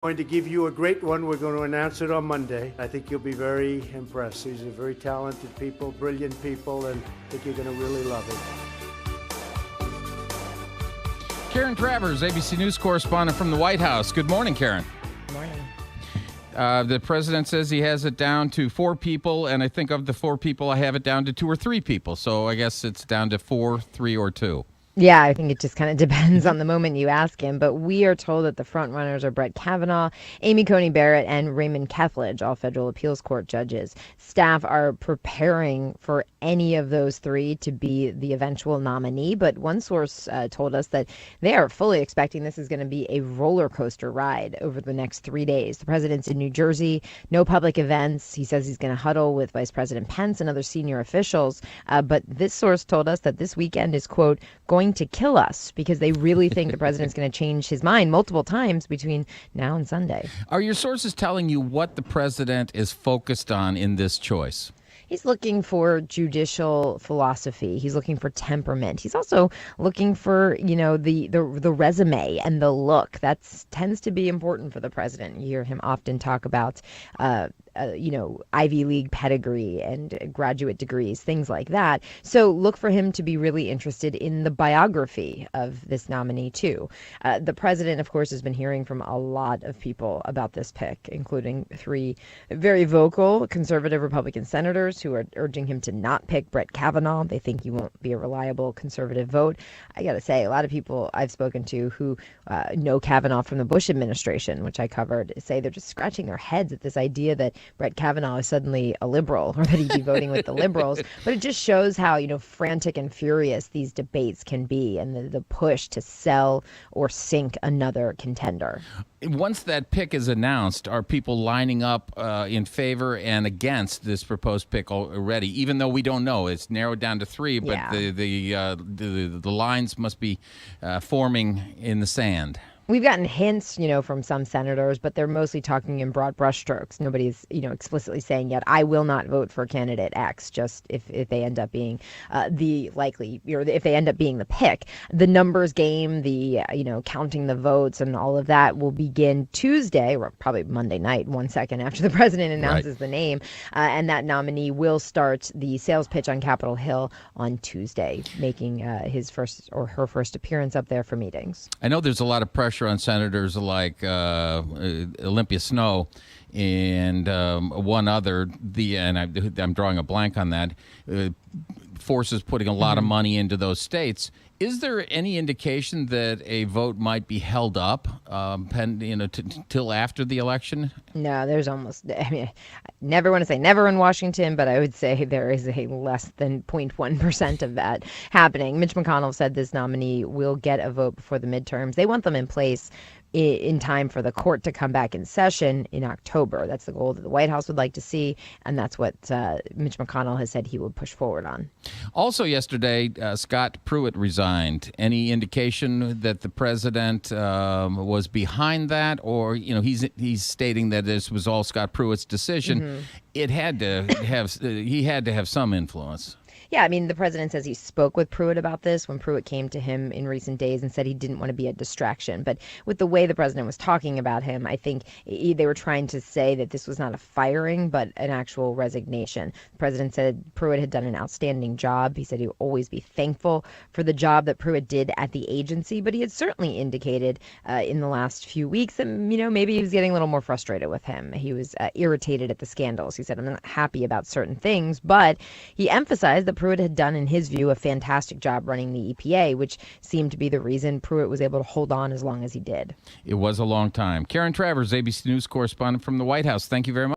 Going to give you a great one. We're going to announce it on Monday. I think you'll be very impressed. These are very talented people, brilliant people, and I think you're going to really love it. Karen Travers, ABC News correspondent from the White House. Good morning, Karen. Good morning. The president says he has it down to 4 people, and I think of the 4 people, I have it down to 2 or 3 people. So I guess it's down to 4, 3, or 2. Yeah, I think it just kind of depends on the moment you ask him. But we are told that the front runners are Brett Kavanaugh, Amy Coney Barrett, and Raymond Kethledge, all federal appeals court judges. Staff are preparing for any of those 3 to be the eventual nominee. But one source told us that they are fully expecting this is going to be a roller coaster ride over the next 3 days. The president's in New Jersey, no public events. He says he's going to huddle with Vice President Pence and other senior officials. But this source told us that this weekend is, quote, going to kill us, because they really think the president's going to change his mind multiple times between now and Sunday. Are your sources telling you what the president is focused on in this choice? He's looking for judicial philosophy. He's looking for temperament. He's also looking for, the resume and the look. That tends to be important for the president. You hear him often talk about, Ivy League pedigree and graduate degrees, things like that. So look for him to be really interested in the biography of this nominee, too. The president, of course, has been hearing from a lot of people about this pick, including 3 very vocal conservative Republican senators who are urging him to not pick Brett Kavanaugh. They think he won't be a reliable conservative vote. I got to say, a lot of people I've spoken to who know Kavanaugh from the Bush administration, which I covered, say they're just scratching their heads at this idea that Brett Kavanaugh is suddenly a liberal, or that he'd be voting with the liberals. But it just shows how, frantic and furious these debates can be, and the push to sell or sink another contender. Once that pick is announced, are people lining up in favor and against this proposed pick already? Even though we don't know, it's narrowed down to 3, but yeah. the lines must be forming in the sand. We've gotten hints, from some senators, but they're mostly talking in broad brushstrokes. Nobody's, explicitly saying yet, I will not vote for candidate X, just if they end up being if they end up being the pick. The numbers game, the, counting the votes and all of that will begin Tuesday, or probably Monday night, 1 second after the president announces the name. And that nominee will start the sales pitch on Capitol Hill on Tuesday, making his first or her first appearance up there for meetings. I know there's a lot of pressure on senators like Olympia Snowe and one other, and I'm drawing a blank on that, forces putting a lot of money into those states. Is there any indication that a vote might be held up till after the election? No, there's almost, I never want to say never in Washington, but I would say there is a less than 0.1% of that happening. Mitch McConnell said this nominee will get a vote before the midterms. They want them in place in time for the court to come back in session in October. That's the goal that the White House would like to see, and that's what Mitch McConnell has said he would push forward on. Also yesterday, Scott Pruitt resigned. Any indication that the president was behind that, or he's stating that this was all Scott Pruitt's decision? It had to have he had to have some influence. Yeah, the president says he spoke with Pruitt about this when Pruitt came to him in recent days and said he didn't want to be a distraction. But with the way the president was talking about him, I think they were trying to say that this was not a firing, but an actual resignation. The president said Pruitt had done an outstanding job. He said he would always be thankful for the job that Pruitt did at the agency, but he had certainly indicated in the last few weeks that, maybe he was getting a little more frustrated with him. He was irritated at the scandals. He said, I'm not happy about certain things, but he emphasized that Pruitt had done, in his view, a fantastic job running the EPA, which seemed to be the reason Pruitt was able to hold on as long as he did. It was a long time. Karen Travers, ABC News correspondent from the White House. Thank you very much.